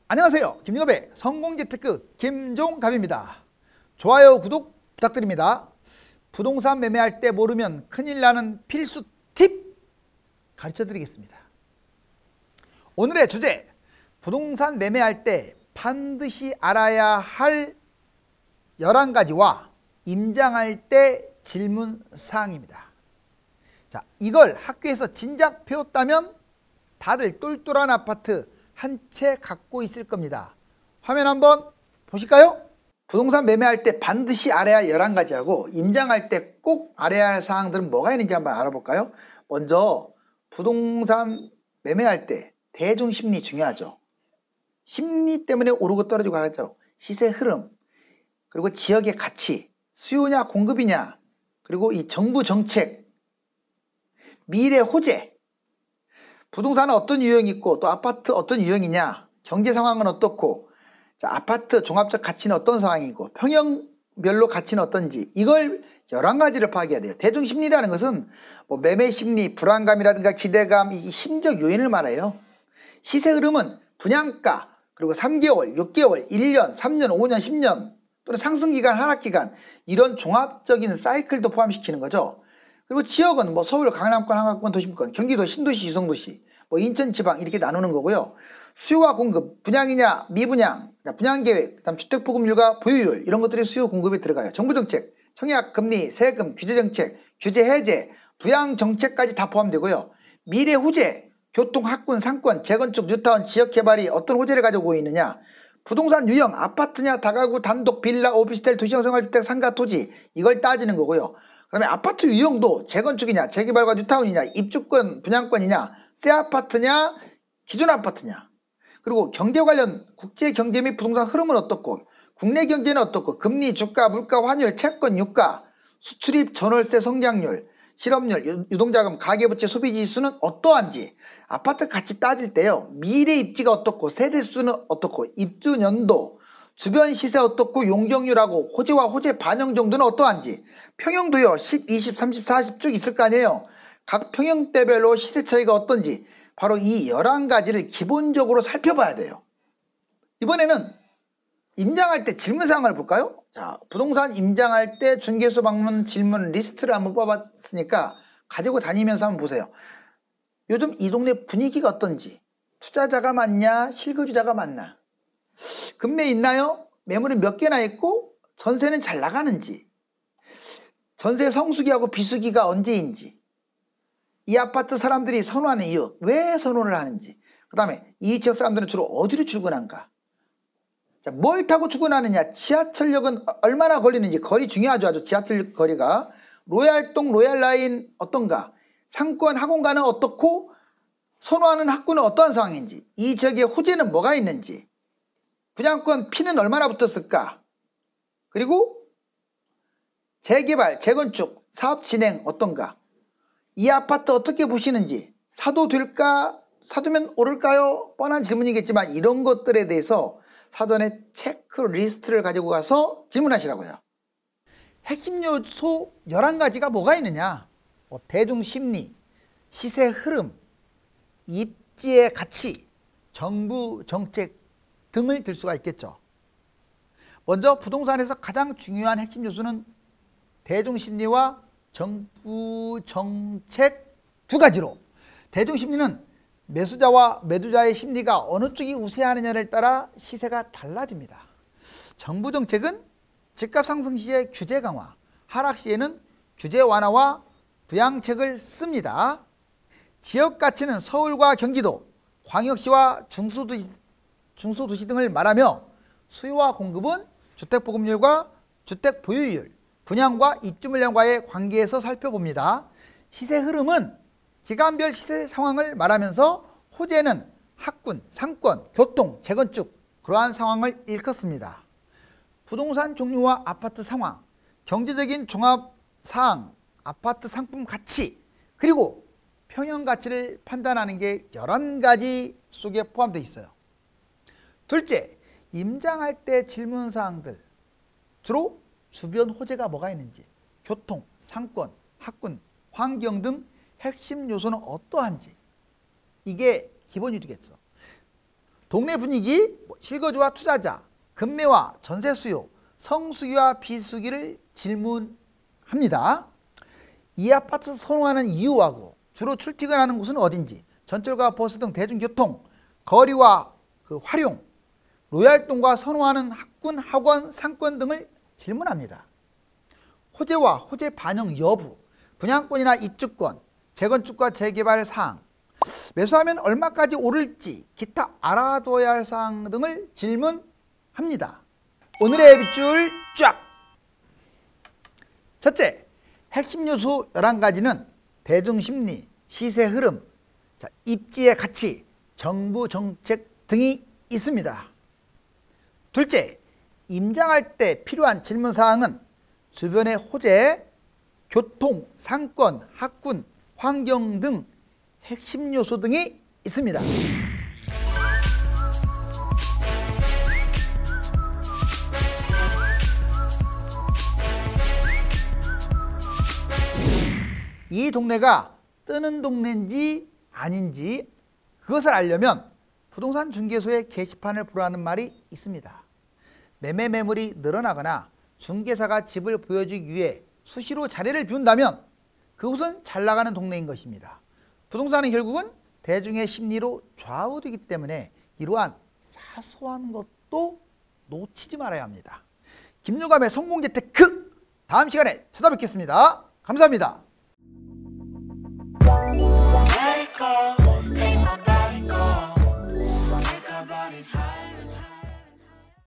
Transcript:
안녕하세요. 김유갑의 성공재테크 김종갑입니다. 좋아요, 구독 부탁드립니다. 부동산 매매할 때 모르면 큰일 나는 필수 팁 가르쳐 드리겠습니다. 오늘의 주제, 부동산 매매할 때 반드시 알아야 할 11가지와 임장할 때 질문사항입니다. 자, 이걸 학교에서 진작 배웠다면 다들 똘똘한 아파트 한 채 갖고 있을 겁니다. 화면 한번 보실까요? 부동산 매매할 때 반드시 알아야 할 11가지하고 임장할 때 꼭 알아야 할 사항들은 뭐가 있는지 한번 알아볼까요? 먼저 부동산 매매할 때 대중심리 중요하죠. 심리 때문에 오르고 떨어지고 하죠. 시세 흐름, 그리고 지역의 가치, 수요냐 공급이냐, 그리고 이 정부 정책, 미래 호재, 부동산은 어떤 유형이 있고 또 아파트 어떤 유형이냐, 경제 상황은 어떻고, 자, 아파트 종합적 가치는 어떤 상황이고 평형별로 가치는 어떤지, 이걸 11가지를 파악해야 돼요. 대중심리라는 것은 뭐 매매심리, 불안감이라든가 기대감, 이 심적 요인을 말해요. 시세 흐름은 분양가, 그리고 3개월, 6개월, 1년, 3년, 5년, 10년 또는 상승기간, 하락기간, 이런 종합적인 사이클도 포함시키는 거죠. 그리고 지역은 뭐 서울, 강남권, 한강권, 도심권, 경기도, 신도시, 유성도시, 뭐 인천, 지방 이렇게 나누는 거고요. 수요와 공급, 분양이냐 미분양, 분양계획, 그다음 주택보급률과 보유율, 이런 것들이 수요 공급에 들어가요. 정부정책, 청약, 금리, 세금, 규제정책, 규제 해제, 부양정책까지 다 포함되고요. 미래 호재, 교통, 학군, 상권, 재건축, 뉴타운, 지역개발이 어떤 호재를 가지고 있느냐, 부동산 유형, 아파트냐, 다가구, 단독, 빌라, 오피스텔, 도시형 생활주택, 상가, 토지, 이걸 따지는 거고요. 그 다음에 아파트 유형도 재건축이냐, 재개발과 뉴타운이냐, 입주권, 분양권이냐, 새 아파트냐, 기존 아파트냐, 그리고 경제 관련 국제 경제 및 부동산 흐름은 어떻고, 국내 경제는 어떻고, 금리, 주가, 물가, 환율, 채권, 유가, 수출입, 전월세 성장률, 실업률, 유동자금, 가계부채, 소비지수는 어떠한지, 아파트 가치 따질 때요, 미래 입지가 어떻고, 세대수는 어떻고, 입주 연도, 주변 시세 어떻고, 용적률하고 호재와 호재 반영 정도는 어떠한지, 평형도요 10, 20, 30, 40 쭉 있을 거 아니에요. 각 평형대별로 시세 차이가 어떤지, 바로 이 11가지를 기본적으로 살펴봐야 돼요. 이번에는 임장할 때 질문사항을 볼까요? 자, 부동산 임장할 때 중개소 방문 질문 리스트를 한번 뽑았으니까 가지고 다니면서 한번 보세요. 요즘 이 동네 분위기가 어떤지, 투자자가 많냐, 실거주자가 많나, 금매 있나요? 매물이 몇 개나 있고 전세는 잘 나가는지, 전세 성수기하고 비수기가 언제인지, 이 아파트 사람들이 선호하는 이유, 왜 선호를 하는지, 그 다음에 이 지역 사람들은 주로 어디로 출근한가, 자, 뭘 타고 출근하느냐, 지하철역은 얼마나 걸리는지, 거리 중요하죠. 아주 지하철 거리가, 로얄동, 로얄라인 어떤가, 상권, 학원가는 어떻고, 선호하는 학군은 어떠한 상황인지, 이 지역의 호재는 뭐가 있는지, 분양권 피는 얼마나 붙었을까, 그리고 재개발, 재건축, 사업 진행 어떤가, 이 아파트 어떻게 보시는지, 사도 될까, 사두면 오를까요? 뻔한 질문이겠지만 이런 것들에 대해서 사전에 체크리스트를 가지고 가서 질문하시라고요. 핵심 요소 11가지가 뭐가 있느냐, 대중심리, 시세 흐름, 입지의 가치, 정부 정책 등을 들 수가 있겠죠. 먼저 부동산에서 가장 중요한 핵심 요소는 대중심리와 정부 정책 2가지로, 대중심리는 매수자와 매도자의 심리가 어느 쪽이 우세하느냐를 따라 시세가 달라집니다. 정부 정책은 집값 상승 시에 규제 강화, 하락 시에는 규제 완화와 부양책을 씁니다. 지역 가치는 서울과 경기도, 광역시와 중소도시 등을 말하며, 수요와 공급은 주택보급률과 주택보유율, 분양과 입주 물량과의 관계에서 살펴봅니다. 시세 흐름은 기간별 시세 상황을 말하면서, 호재는 학군, 상권, 교통, 재건축, 그러한 상황을 일컫습니다. 부동산 종류와 아파트 상황, 경제적인 종합사항, 아파트 상품 가치, 그리고 평형 가치를 판단하는 게 11가지 속에 포함되어 있어요. 둘째, 임장할 때 질문사항들, 주로 주변 호재가 뭐가 있는지, 교통, 상권, 학군, 환경 등 핵심 요소는 어떠한지, 이게 기본이 되겠죠. 동네 분위기, 실거주와 투자자, 급매와 전세 수요, 성수기와 비수기를 질문합니다. 이 아파트 선호하는 이유하고 주로 출퇴근하는 곳은 어딘지, 전철과 버스 등 대중교통, 거리와 그 활용, 로얄동과 선호하는 학군, 학원, 상권 등을 질문합니다. 호재와 호재 반영 여부, 분양권이나 입주권, 재건축과 재개발 사항, 매수하면 얼마까지 오를지 기타 알아둬야 할 사항 등을 질문합니다. 오늘의 빗줄 쫙! 첫째, 핵심 요소 11가지는 대중심리, 시세 흐름, 입지의 가치, 정부 정책 등이 있습니다. 둘째, 임장할 때 필요한 질문사항은 주변의 호재, 교통, 상권, 학군, 환경 등 핵심 요소 등이 있습니다. 이 동네가 뜨는 동네인지 아닌지 그것을 알려면 부동산 중개소의 게시판을 보라는 말이 있습니다. 매매 매물이 늘어나거나 중개사가 집을 보여주기 위해 수시로 자리를 비운다면 그곳은 잘 나가는 동네인 것입니다. 부동산은 결국은 대중의 심리로 좌우되기 때문에 이러한 사소한 것도 놓치지 말아야 합니다. 김유감의 성공재테크, 다음 시간에 찾아뵙겠습니다. 감사합니다. Let it go.